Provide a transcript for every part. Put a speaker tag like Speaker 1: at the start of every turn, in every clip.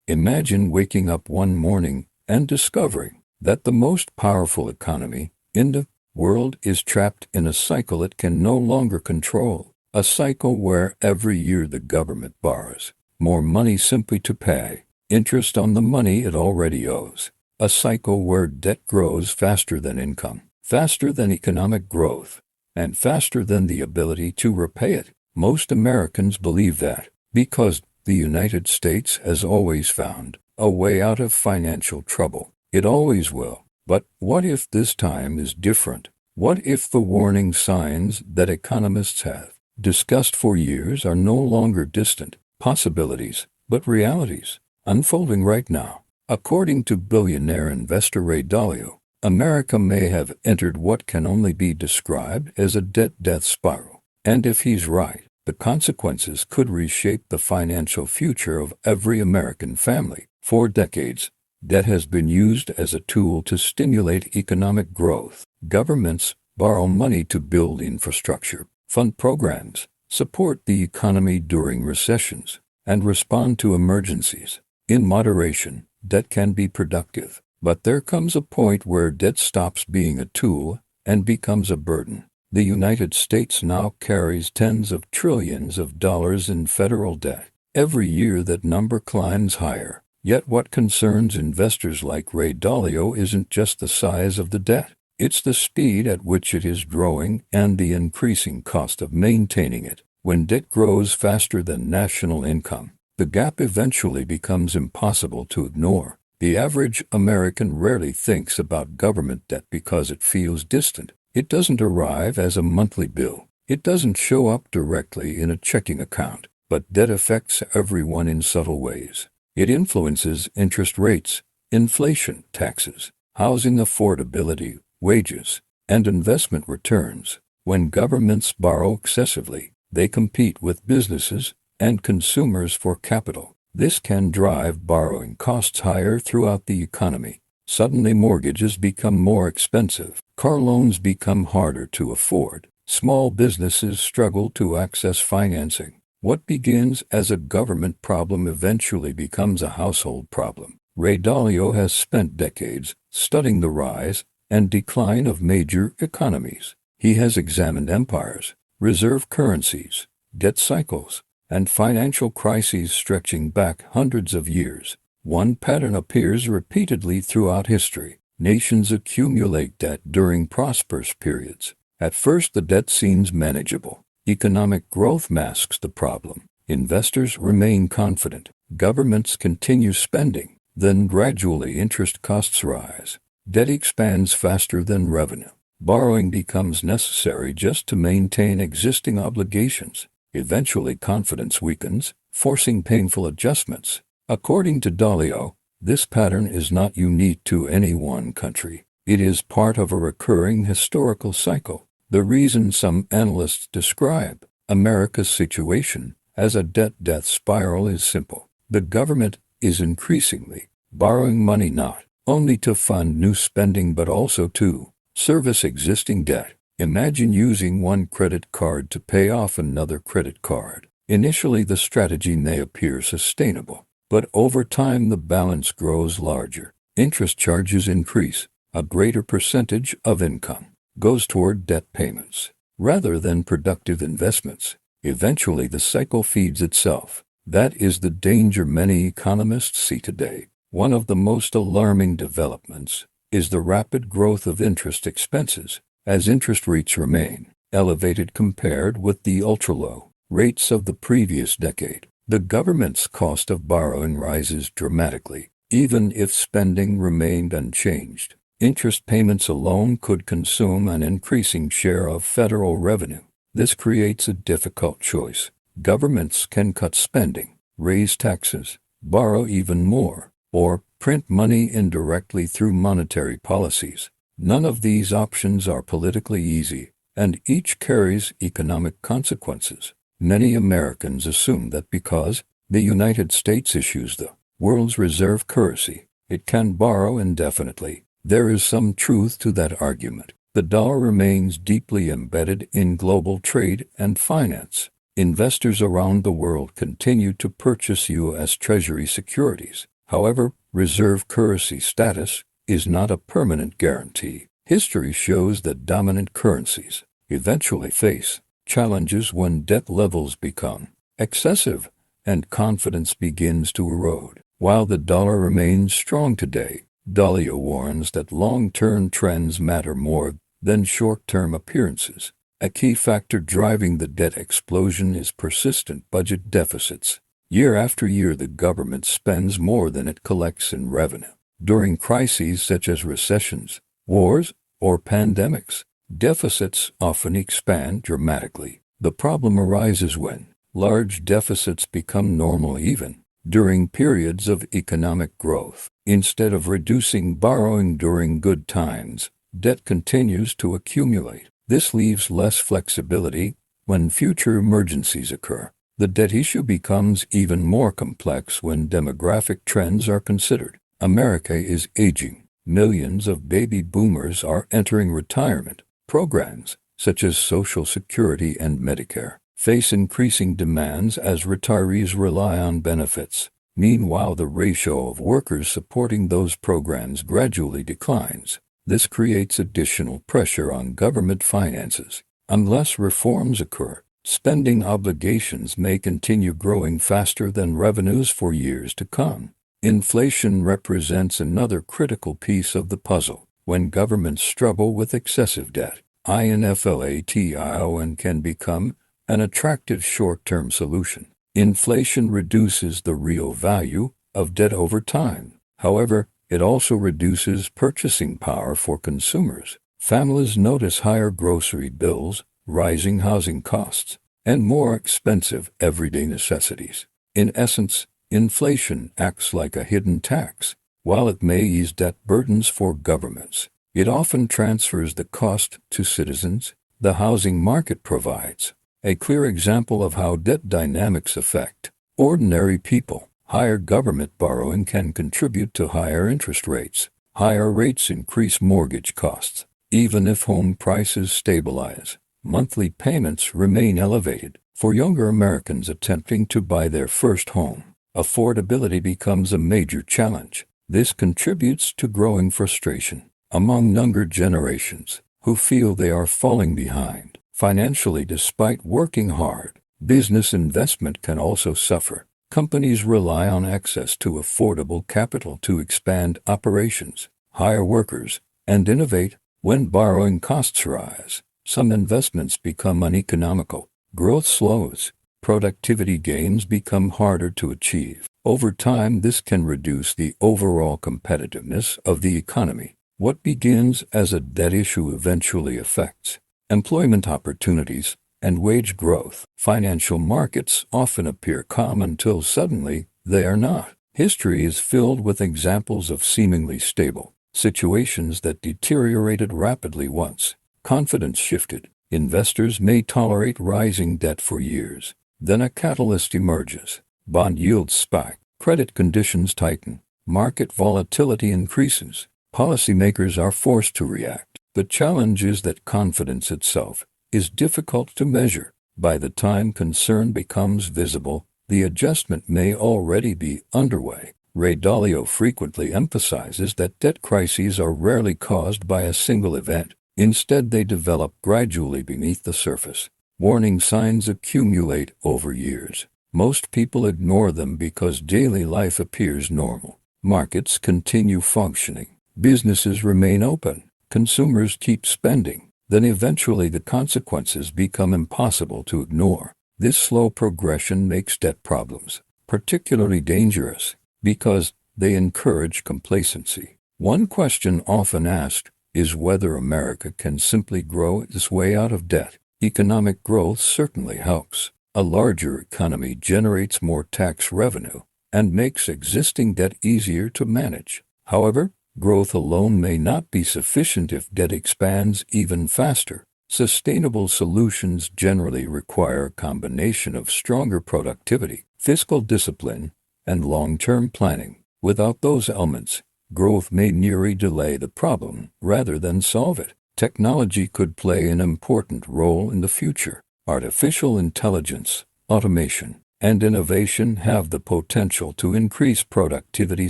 Speaker 1: Imagine waking up one morning and discovering that the most powerful economy in the world is trapped in a cycle it can no longer control, a cycle where every year the government borrows more money simply to pay interest on the money it already owes, a cycle where debt grows faster than income, faster than economic growth, and faster than the ability to repay it. Most Americans believe that because the United States has always found a way out of financial trouble. It always will. But what if this time is different? What if the warning signs that economists have discussed for years are no longer distant possibilities, but realities unfolding right now? According to billionaire investor Ray Dalio, America may have entered what can only be described as a debt-death spiral. And if he's right, the consequences could reshape the financial future of every American family. For decades, debt has been used as a tool to stimulate economic growth. Governments borrow money to build infrastructure, fund programs, support the economy during recessions, and respond to emergencies. In moderation, debt can be productive, but there comes a point where debt stops being a tool and becomes a burden. The United States now carries tens of trillions of dollars in federal debt. Every year that number climbs higher. Yet what concerns investors like Ray Dalio isn't just the size of the debt. It's the speed at which it is growing and the increasing cost of maintaining it. When debt grows faster than national income, the gap eventually becomes impossible to ignore. The average American rarely thinks about government debt because it feels distant. It doesn't arrive as a monthly bill. It doesn't show up directly in a checking account. But debt affects everyone in subtle ways. It influences interest rates, inflation, taxes, housing affordability, wages, and investment returns. When governments borrow excessively, they compete with businesses and consumers for capital. This can drive borrowing costs higher throughout the economy. Suddenly mortgages become more expensive. Car loans become harder to afford. Small businesses struggle to access financing. What begins as a government problem eventually becomes a household problem. Ray Dalio has spent decades studying the rise and decline of major economies. He has examined empires, reserve currencies, debt cycles, and financial crises stretching back hundreds of years. One pattern appears repeatedly throughout history. Nations accumulate debt during prosperous periods. At first, the debt seems manageable. Economic growth masks the problem. Investors remain confident. Governments continue spending. Then gradually interest costs rise. Debt expands faster than revenue. Borrowing becomes necessary just to maintain existing obligations. Eventually confidence weakens, forcing painful adjustments. According to Dalio, this pattern is not unique to any one country. It is part of a recurring historical cycle. The reason some analysts describe America's situation as a debt-death spiral is simple. The government is increasingly borrowing money not only to fund new spending but also to service existing debt. Imagine using one credit card to pay off another credit card. Initially, the strategy may appear sustainable, but over time the balance grows larger. Interest charges increase. A greater percentage of income goes toward debt payments rather than productive investments. Eventually, the cycle feeds itself. That is the danger many economists see today. One of the most alarming developments is the rapid growth of interest expenses, as interest rates remain elevated compared with the ultra-low rates of the previous decade. The government's cost of borrowing rises dramatically, even if spending remained unchanged. Interest payments alone could consume an increasing share of federal revenue. This creates a difficult choice. Governments can cut spending, raise taxes, borrow even more, or print money indirectly through monetary policies. None of these options are politically easy, and each carries economic consequences. Many Americans assume that because the United States issues the world's reserve currency, it can borrow indefinitely. There is some truth to that argument. The dollar remains deeply embedded in global trade and finance. Investors around the world continue to purchase U.S. Treasury securities, However, reserve currency status is not a permanent guarantee. History shows that dominant currencies eventually face challenges when debt levels become excessive and confidence begins to erode. While the dollar remains strong today, Dalio warns that long-term trends matter more than short-term appearances. A key factor driving the debt explosion is persistent budget deficits. Year after year, the government spends more than it collects in revenue. During crises such as recessions, wars, or pandemics, deficits often expand dramatically. The problem arises when large deficits become normal even during periods of economic growth. Instead of reducing borrowing during good times, debt continues to accumulate. This leaves less flexibility when future emergencies occur. The debt issue becomes even more complex when demographic trends are considered. America is aging. Millions of baby boomers are entering retirement. Programs, such as Social Security and Medicare, face increasing demands as retirees rely on benefits. Meanwhile, the ratio of workers supporting those programs gradually declines. This creates additional pressure on government finances. Unless reforms occur, spending obligations may continue growing faster than revenues for years to come. Inflation represents another critical piece of the puzzle. When governments struggle with excessive debt, inflation can become an attractive short-term solution. Inflation reduces the real value of debt over time. However, it also reduces purchasing power for consumers. Families notice higher grocery bills, rising housing costs, and more expensive everyday necessities. In essence, inflation acts like a hidden tax. While it may ease debt burdens for governments, it often transfers the cost to citizens. The housing market provides a clear example of how debt dynamics affect ordinary people. Higher government borrowing can contribute to higher interest rates. Higher rates increase mortgage costs. Even if home prices stabilize, monthly payments remain elevated. For younger Americans attempting to buy their first home, affordability becomes a major challenge. This contributes to growing frustration among younger generations who feel they are falling behind financially despite working hard. Business investment can also suffer. Companies rely on access to affordable capital to expand operations, hire workers, and innovate. When borrowing costs rise, some investments become uneconomical. Growth slows. Productivity gains become harder to achieve. Over time, this can reduce the overall competitiveness of the economy. What begins as a debt issue eventually affects employment opportunities and wage growth. Financial markets often appear calm until suddenly they are not. History is filled with examples of seemingly stable situations that deteriorated rapidly once confidence shifted. Investors may tolerate rising debt for years. Then a catalyst emerges. Bond yields spike. Credit conditions tighten. Market volatility increases. Policymakers are forced to react. The challenge is that confidence itself is difficult to measure. By the time concern becomes visible, the adjustment may already be underway. Ray Dalio frequently emphasizes that debt crises are rarely caused by a single event. Instead, they develop gradually beneath the surface. Warning signs accumulate over years. Most people ignore them because daily life appears normal. Markets continue functioning. Businesses remain open. Consumers keep spending. Then eventually the consequences become impossible to ignore. This slow progression makes debt problems particularly dangerous because they encourage complacency. One question often asked is whether America can simply grow its way out of debt. Economic growth certainly helps. A larger economy generates more tax revenue and makes existing debt easier to manage. However, growth alone may not be sufficient if debt expands even faster. Sustainable solutions generally require a combination of stronger productivity, fiscal discipline, and long-term planning. Without those elements, growth may merely delay the problem rather than solve it. Technology could play an important role in the future. Artificial intelligence, automation, and innovation have the potential to increase productivity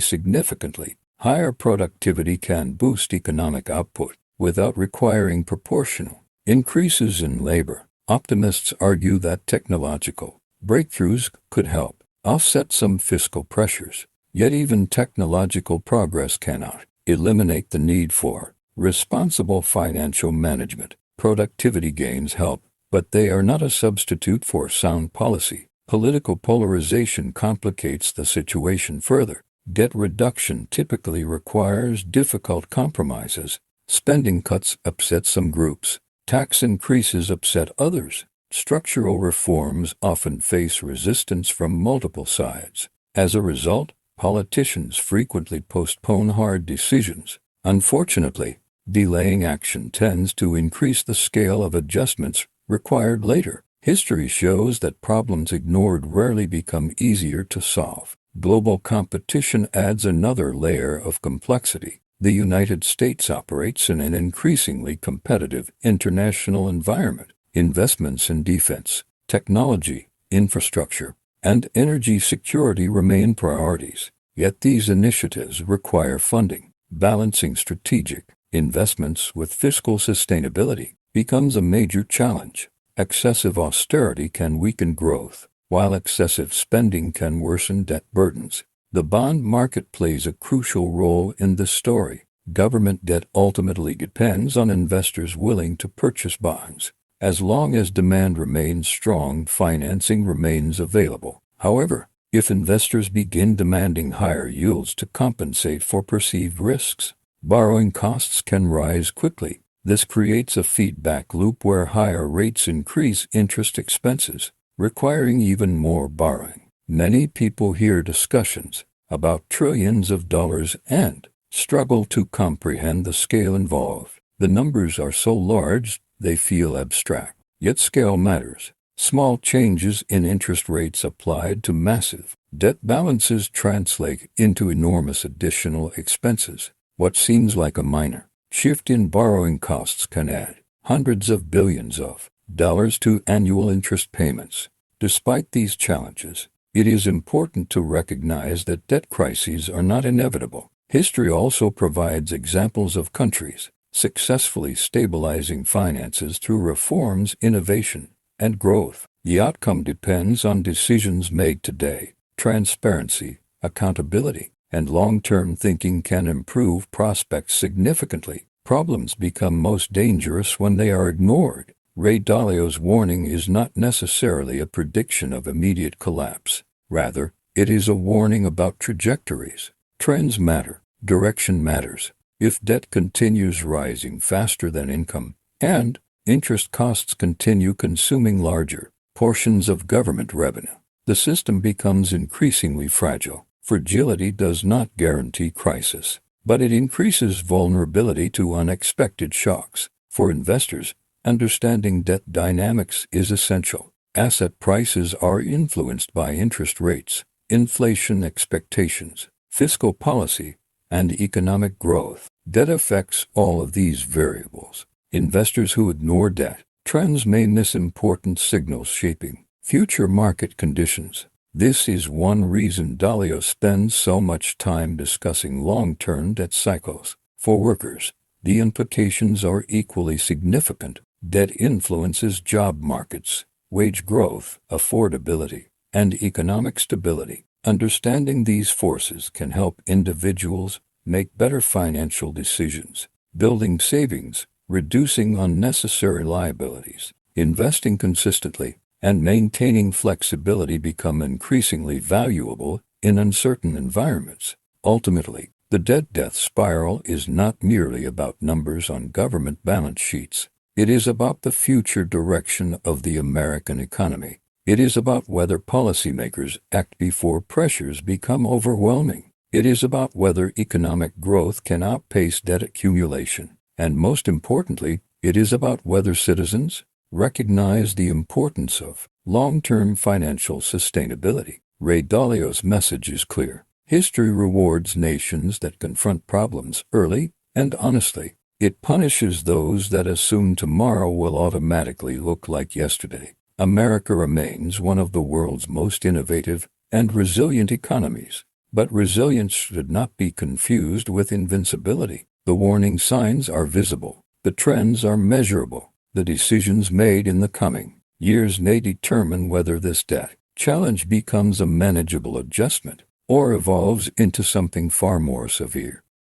Speaker 1: significantly. Higher productivity can boost economic output without requiring proportional increases in labor. Optimists argue that technological breakthroughs could help offset some fiscal pressures. Yet even technological progress cannot eliminate the need for responsible financial management. Productivity gains help, but they are not a substitute for sound policy. Political polarization complicates the situation further. Debt reduction typically requires difficult compromises. Spending cuts upset some groups. Tax increases upset others. Structural reforms often face resistance from multiple sides. As a result, politicians frequently postpone hard decisions. Unfortunately, delaying action tends to increase the scale of adjustments required later. History shows that problems ignored rarely become easier to solve. Global competition adds another layer of complexity. The United States operates in an increasingly competitive international environment. Investments in defense, technology, infrastructure, and energy security remain priorities. Yet these initiatives require funding. Balancing strategic investments with fiscal sustainability becomes a major challenge. Excessive austerity can weaken growth, while excessive spending can worsen debt burdens. The bond market plays a crucial role in this story. Government debt ultimately depends on investors willing to purchase bonds. As long as demand remains strong, financing remains available. However, if investors begin demanding higher yields to compensate for perceived risks, borrowing costs can rise quickly. This creates a feedback loop where higher rates increase interest expenses, requiring even more borrowing. Many people hear discussions about trillions of dollars and struggle to comprehend the scale involved. The numbers are so large they feel abstract, yet scale matters. Small changes in interest rates applied to massive debt balances translate into enormous additional expenses. What seems like a minor shift in borrowing costs can add hundreds of billions of dollars to annual interest payments. Despite these challenges, it is important to recognize that debt crises are not inevitable. History also provides examples of countries successfully stabilizing finances through reforms, innovation, and growth. The outcome depends on decisions made today. Transparency, accountability, and long-term thinking can improve prospects significantly. Problems become most dangerous when they are ignored. Ray Dalio's warning is not necessarily a prediction of immediate collapse. Rather, it is a warning about trajectories. Trends matter. Direction matters. If debt continues rising faster than income, and interest costs continue consuming larger portions of government revenue, the system becomes increasingly fragile. Fragility does not guarantee crisis, but it increases vulnerability to unexpected shocks. For investors, understanding debt dynamics is essential. Asset prices are influenced by interest rates, inflation expectations, fiscal policy, and economic growth. Debt affects all of these variables. Investors who ignore debt trends may miss important signals shaping future market conditions. This is one reason Dalio spends so much time discussing long-term debt cycles. For workers, the implications are equally significant. Debt influences job markets, wage growth, affordability, and economic stability. Understanding these forces can help individuals make better financial decisions, building savings, reducing unnecessary liabilities, investing consistently, and maintaining flexibility become increasingly valuable in uncertain environments. Ultimately, the debt spiral is not merely about numbers on government balance sheets. It is about the future direction of the American economy. It is about whether policymakers act before pressures become overwhelming. It is about whether economic growth can outpace debt accumulation. And most importantly, it is about whether citizens recognize the importance of long-term financial sustainability. Ray Dalio's message is clear. History rewards nations that confront problems early and honestly. It punishes those that assume tomorrow will automatically look like yesterday. America remains one of the world's most innovative and resilient economies. But resilience should not be confused with invincibility. The warning signs are visible. The trends are measurable. The decisions made in the coming years may determine whether this challenge becomes a manageable adjustment or evolves into something far more severe.